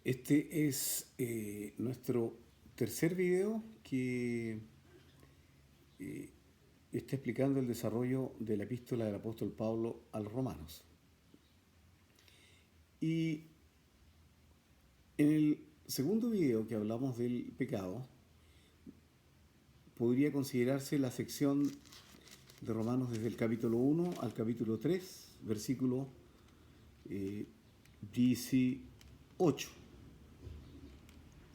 Este es nuestro tercer video que eh, está explicando el desarrollo de la epístola del apóstol Pablo a los romanos. Y en el segundo video que hablamos del pecado, podría considerarse la sección de Romanos desde el capítulo 1 al capítulo 3, versículo 18.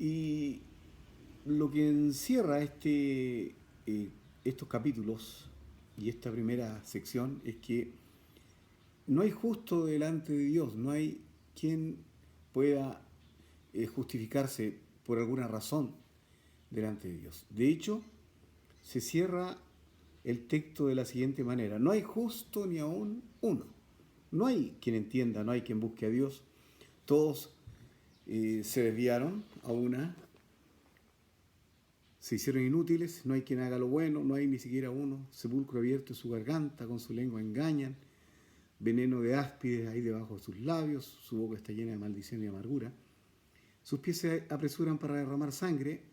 Y lo que encierra estos capítulos y esta primera sección es que no hay justo delante de Dios, no hay quien pueda justificarse por alguna razón delante de Dios. De hecho, se cierra el texto de la siguiente manera: no hay justo ni aún uno. No hay quien entienda, no hay quien busque a Dios. Todos se desviaron a una, se hicieron inútiles, no hay quien haga lo bueno, no hay ni siquiera uno. Sepulcro abierto en su garganta, con su lengua engañan, veneno de áspides hay debajo de sus labios, su boca está llena de maldición y amargura. Sus pies se apresuran para derramar sangre,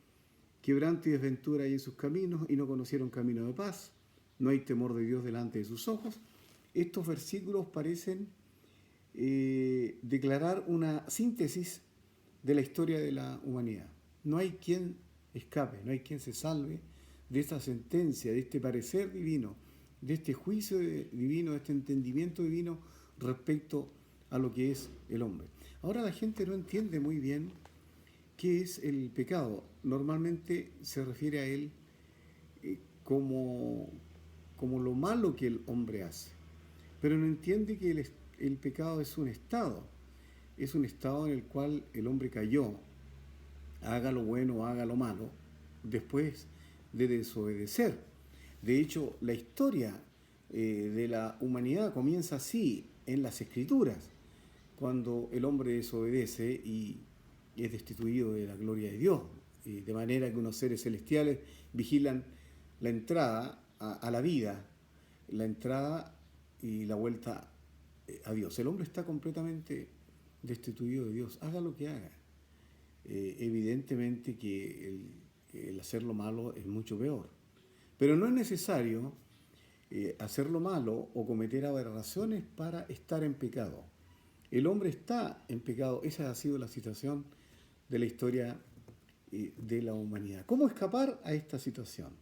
quebranto y desventura hay en sus caminos, y no conocieron camino de paz. No hay temor de Dios delante de sus ojos. Estos versículos parecen declarar una síntesis de la historia de la humanidad. No hay quien escape, no hay quien se salve de esta sentencia, de este parecer divino, de este juicio divino, de este entendimiento divino respecto a lo que es el hombre. Ahora la gente no entiende muy bien qué es el pecado. Normalmente se refiere a él como lo malo que el hombre hace, pero no entiende que el pecado es un estado en el cual el hombre cayó, haga lo bueno o haga lo malo, después de desobedecer. De hecho, la historia de la humanidad comienza así en las Escrituras, cuando el hombre desobedece y es destituido de la gloria de Dios, de manera que unos seres celestiales vigilan la entrada a la vida, la entrada y la vuelta a Dios. El hombre está completamente destituido de Dios, haga lo que haga. Evidentemente que el hacer lo malo es mucho peor, pero no es necesario hacer lo malo o cometer aberraciones para estar en pecado. El hombre está en pecado. Esa ha sido la situación de la historia de la humanidad. ¿Cómo escapar a esta situación?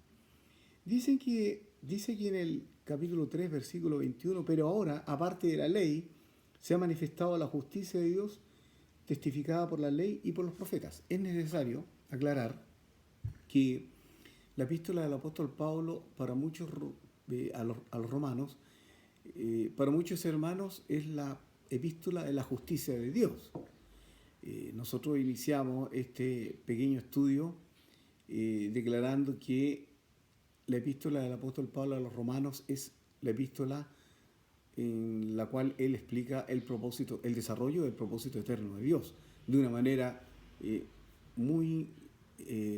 Dice que en el capítulo 3, versículo 21, pero ahora, aparte de la ley, se ha manifestado la justicia de Dios testificada por la ley y por los profetas. Es necesario aclarar que la epístola del apóstol Pablo, para muchos, a los romanos, para muchos hermanos es la epístola de la justicia de Dios. Nosotros iniciamos este pequeño estudio declarando que la epístola del apóstol Pablo a los romanos es la epístola en la cual él explica el desarrollo del propósito eterno de Dios de una manera muy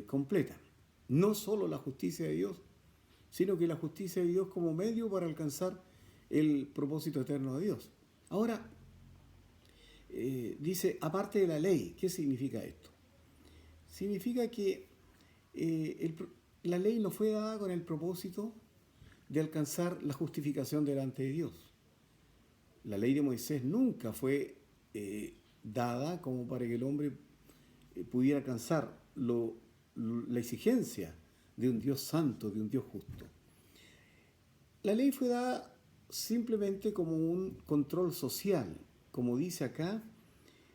completa. No solo la justicia de Dios, sino que la justicia de Dios como medio para alcanzar el propósito eterno de Dios. Ahora, dice, aparte de la ley, ¿qué significa esto? Significa que la ley no fue dada con el propósito de alcanzar la justificación delante de Dios. La ley de Moisés nunca fue dada como para que el hombre pudiera alcanzar la exigencia de un Dios santo, de un Dios justo. La ley fue dada simplemente como un control social, como dice acá,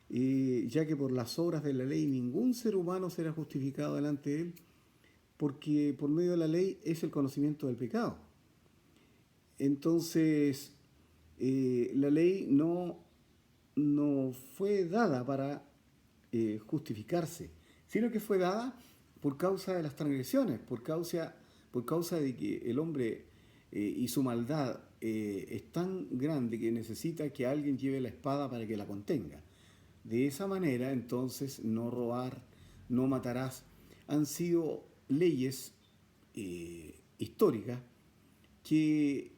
ya que por las obras de la ley ningún ser humano será justificado delante de él, porque por medio de la ley es el conocimiento del pecado. Entonces, la ley no fue dada para justificarse, sino que fue dada por causa de las transgresiones, por causa de que el hombre y su maldad es tan grande que necesita que alguien lleve la espada para que la contenga. De esa manera, entonces, no robar, no matarás, han sido leyes históricas que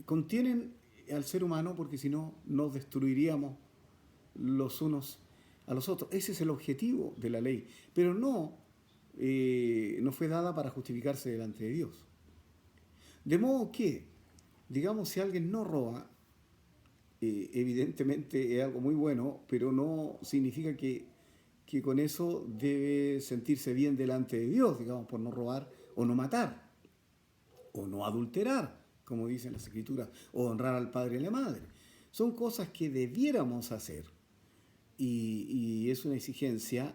contienen al ser humano, porque si no nos destruiríamos los unos a los otros. Ese es el objetivo de la ley, pero no fue dada para justificarse delante de Dios. De modo que, digamos, si alguien no roba, evidentemente es algo muy bueno, pero no significa que con eso debe sentirse bien delante de Dios, digamos, por no robar o no matar, o no adulterar, como dicen las Escrituras, o honrar al padre y a la madre. Son cosas que debiéramos hacer y es una exigencia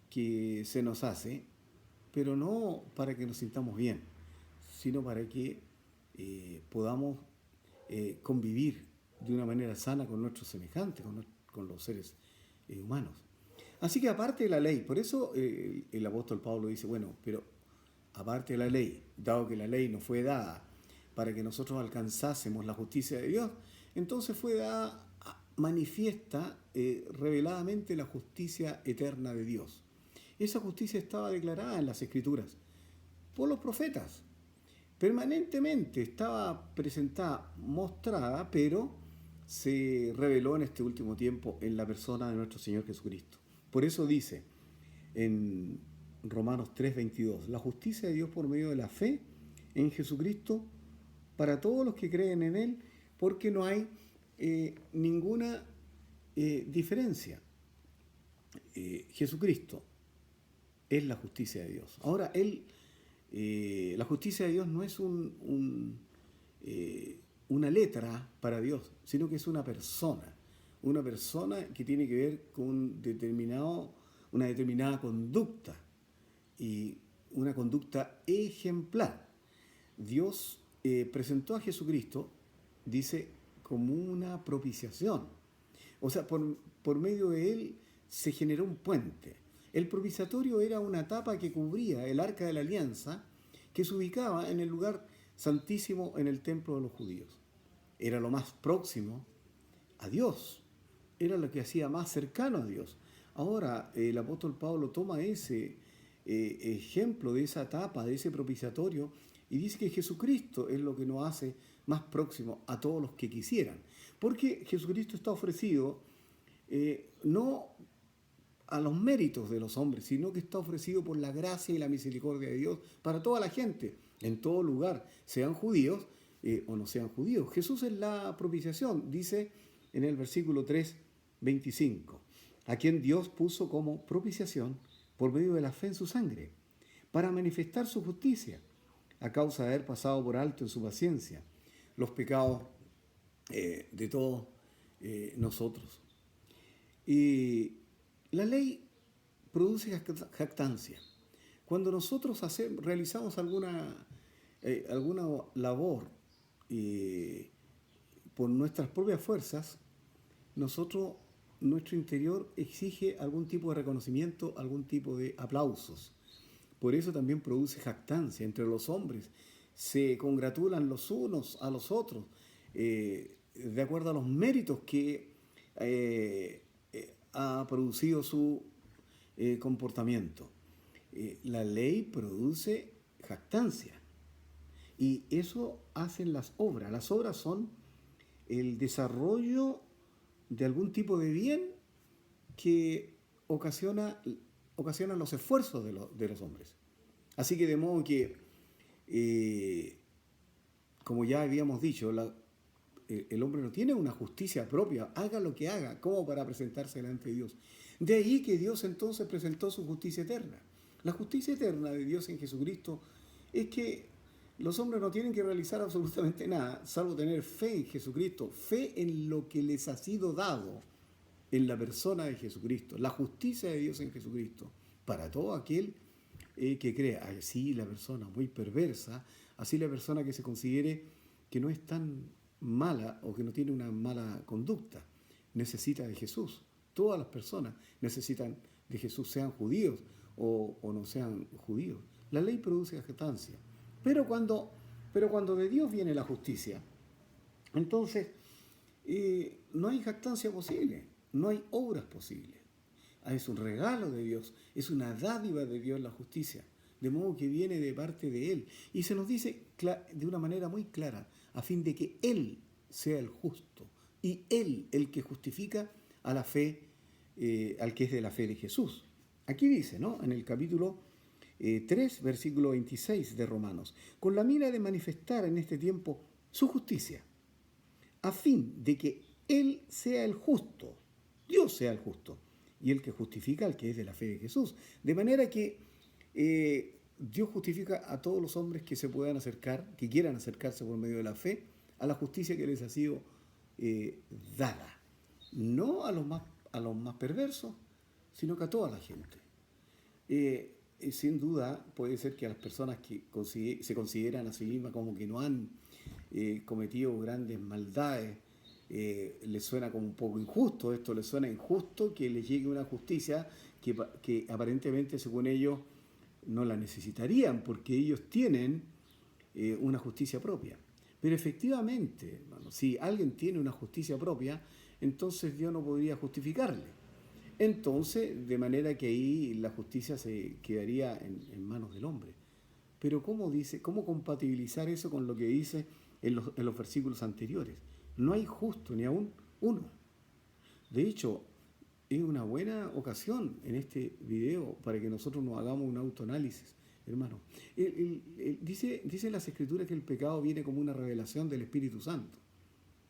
que se nos hace, pero no para que nos sintamos bien, sino para que podamos convivir de una manera sana con nuestros semejantes, con los seres humanos. Así que aparte de la ley, por eso el apóstol Pablo dice, bueno, pero aparte de la ley, dado que la ley nos fue dada para que nosotros alcanzásemos la justicia de Dios, entonces fue dada manifiesta reveladamente la justicia eterna de Dios. Esa justicia estaba declarada en las Escrituras por los profetas. Permanentemente estaba presentada, mostrada, pero se reveló en este último tiempo en la persona de nuestro Señor Jesucristo. Por eso dice en Romanos 3:22, la justicia de Dios por medio de la fe en Jesucristo para todos los que creen en Él, porque no hay ninguna diferencia. Jesucristo es la justicia de Dios. Ahora, la justicia de Dios no es una letra para Dios, sino que es una persona que tiene que ver con una determinada conducta y una conducta ejemplar. Dios presentó a Jesucristo, dice, como una propiciación. O sea, por medio de él se generó un puente. El propiciatorio era una tapa que cubría el arca de la alianza que se ubicaba en el lugar santísimo en el templo de los judíos. Era lo más próximo a Dios, era lo que hacía más cercano a Dios. Ahora el apóstol Pablo toma ese ejemplo de esa tapa, de ese propiciatorio, y dice que Jesucristo es lo que nos hace más próximo a todos los que quisieran. Porque Jesucristo está ofrecido no a los méritos de los hombres, sino que está ofrecido por la gracia y la misericordia de Dios para toda la gente, en todo lugar, sean judíos o no sean judíos. Jesús es la propiciación, dice en el versículo 3:25, a quien Dios puso como propiciación por medio de la fe en su sangre, para manifestar su justicia, a causa de haber pasado por alto en su paciencia los pecados de todos nosotros. Y la ley produce jactancia. Cuando nosotros realizamos alguna labor por nuestras propias fuerzas, nuestro interior exige algún tipo de reconocimiento, algún tipo de aplausos. Por eso también produce jactancia entre los hombres. Se congratulan los unos a los otros de acuerdo a los méritos que ha producido su comportamiento. La ley produce jactancia y eso hacen las obras. Las obras son el desarrollo de algún tipo de bien que ocasiona los esfuerzos de los hombres. Así que de modo que, como ya habíamos dicho, el hombre no tiene una justicia propia, haga lo que haga, como para presentarse delante de Dios. De ahí que Dios entonces presentó su justicia eterna. La justicia eterna de Dios en Jesucristo es que los hombres no tienen que realizar absolutamente nada, salvo tener fe en Jesucristo, fe en lo que les ha sido dado en la persona de Jesucristo, la justicia de Dios en Jesucristo, para todo aquel que crea. Así la persona muy perversa, así la persona que se considere que no es tan mala o que no tiene una mala conducta, necesita de Jesús. Todas las personas necesitan de Jesús, sean judíos o no sean judíos. La ley produce jactancia. Pero cuando de Dios viene la justicia, entonces no hay jactancia posible, no hay obras posibles. Es un regalo de Dios, es una dádiva de Dios la justicia, de modo que viene de parte de Él. Y se nos dice de una manera muy clara, a fin de que Él sea el justo y Él el que justifica a la fe al que es de la fe de Jesús. Aquí dice, ¿no? En el capítulo 3, versículo 26 de Romanos, con la mira de manifestar en este tiempo su justicia, a fin de que Él sea el justo, Dios sea el justo, y el que justifica al que es de la fe de Jesús. De manera que Dios justifica a todos los hombres que se puedan acercar, que quieran acercarse por medio de la fe, a la justicia que les ha sido dada. No a los más perversos, sino que a toda la gente. Sin duda puede ser que a las personas que se consideran a sí mismas como que no han cometido grandes maldades, les suena como un poco injusto, esto les suena injusto que les llegue una justicia que aparentemente según ellos no la necesitarían porque ellos tienen una justicia propia. Pero efectivamente, hermano, si alguien tiene una justicia propia, entonces Dios no podría justificarle. Entonces, de manera que ahí la justicia se quedaría en manos del hombre. Pero ¿cómo compatibilizar eso con lo que dice en los versículos anteriores? No hay justo ni aún uno. De hecho, es una buena ocasión en este video para que nosotros nos hagamos un autoanálisis, hermano. Dice las Escrituras que el pecado viene como una revelación del Espíritu Santo.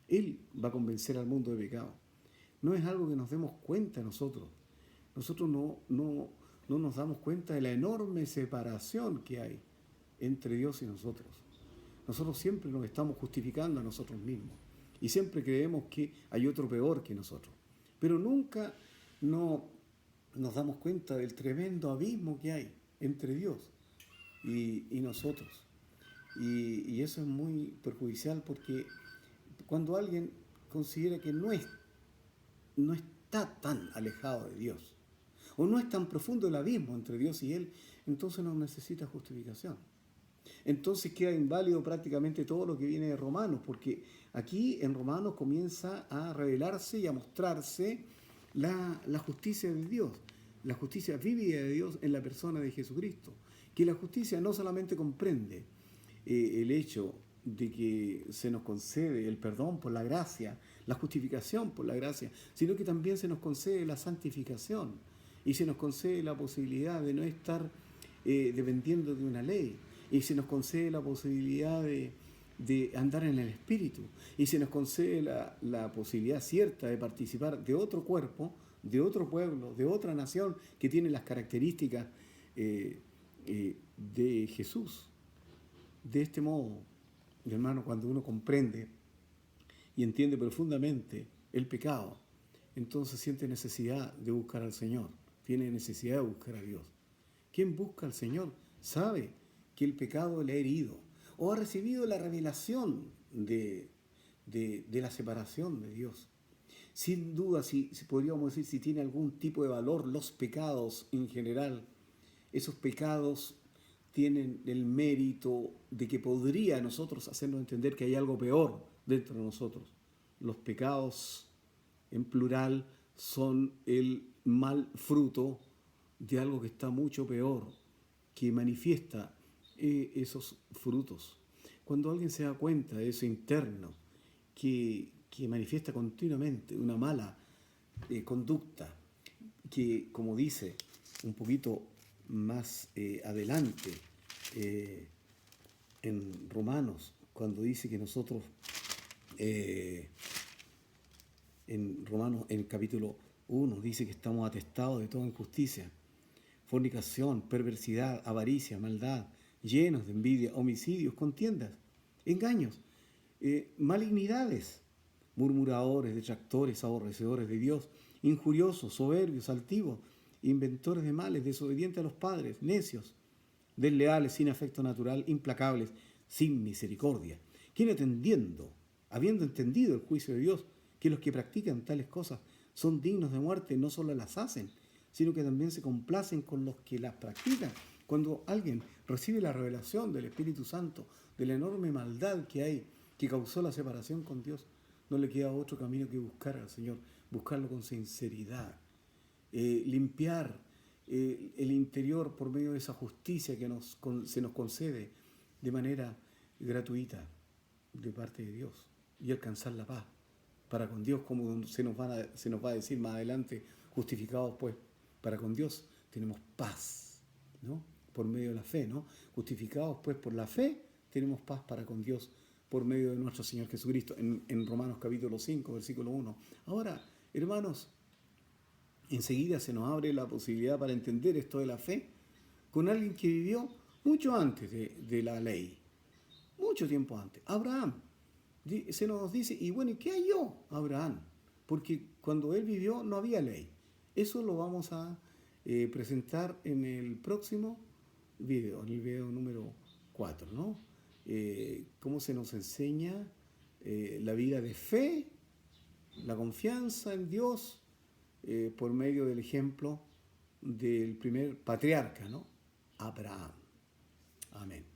Él va a convencer al mundo de pecado. No es algo que nos demos cuenta nosotros. Nosotros no nos damos cuenta de la enorme separación que hay entre Dios y nosotros. Nosotros siempre nos estamos justificando a nosotros mismos y siempre creemos que hay otro peor que nosotros. Pero nunca nos damos cuenta del tremendo abismo que hay entre Dios y nosotros. Y eso es muy perjudicial porque cuando alguien considera que no está tan alejado de Dios, o no es tan profundo el abismo entre Dios y Él, entonces no necesita justificación. Entonces queda inválido prácticamente todo lo que viene de Romanos, porque aquí en Romanos comienza a revelarse y a mostrarse la justicia de Dios, la justicia vívida de Dios en la persona de Jesucristo. Que la justicia no solamente comprende el hecho de que se nos concede el perdón por la gracia, la justificación por la gracia, sino que también se nos concede la santificación y se nos concede la posibilidad de no estar dependiendo de una ley, y se nos concede la posibilidad de andar en el Espíritu, y se nos concede la posibilidad cierta de participar de otro cuerpo, de otro pueblo, de otra nación que tiene las características de Jesús. De este modo, hermano, cuando uno comprende y entiende profundamente el pecado, entonces siente necesidad de buscar al Señor, tiene necesidad de buscar a Dios. Quien busca al Señor sabe que el pecado le ha herido o ha recibido la revelación de la separación de Dios. Sin duda, si podríamos decir, si tiene algún tipo de valor los pecados en general, esos pecados tienen el mérito de que podría a nosotros hacernos entender que hay algo peor dentro de nosotros. Los pecados, en plural, son el mal fruto de algo que está mucho peor, que manifiesta esos frutos. Cuando alguien se da cuenta de eso interno, que manifiesta continuamente una mala conducta, que como dice un poquito más adelante en Romanos, cuando dice que nosotros, en Romanos, en el capítulo 1, dice que estamos atestados de toda injusticia, fornicación, perversidad, avaricia, maldad, llenos de envidia, homicidios, contiendas, engaños, malignidades, murmuradores, detractores, aborrecedores de Dios, injuriosos, soberbios, altivos, inventores de males, desobedientes a los padres, necios, desleales, sin afecto natural, implacables, sin misericordia, quienes habiendo entendido el juicio de Dios, que los que practican tales cosas son dignos de muerte, no solo las hacen, sino que también se complacen con los que las practican. Cuando alguien recibe la revelación del Espíritu Santo, de la enorme maldad que hay, que causó la separación con Dios, no le queda otro camino que buscar al Señor, buscarlo con sinceridad, limpiar el interior por medio de esa justicia que se nos concede de manera gratuita de parte de Dios y alcanzar la paz para con Dios, como se nos va a decir más adelante, justificados pues para con Dios, tenemos paz, ¿no? Por medio de la fe, ¿no? Justificados pues por la fe, tenemos paz para con Dios por medio de nuestro Señor Jesucristo, en Romanos capítulo 5, versículo 1. Ahora, hermanos, enseguida se nos abre la posibilidad para entender esto de la fe con alguien que vivió mucho antes de la ley, mucho tiempo antes, Abraham. Se nos dice, y bueno, ¿y qué halló Abraham? Porque cuando él vivió no había ley. Eso lo vamos a presentar en el próximo video, en el video número 4, ¿no? Cómo se nos enseña la vida de fe, la confianza en Dios, por medio del ejemplo del primer patriarca, ¿no? Abraham. Amén.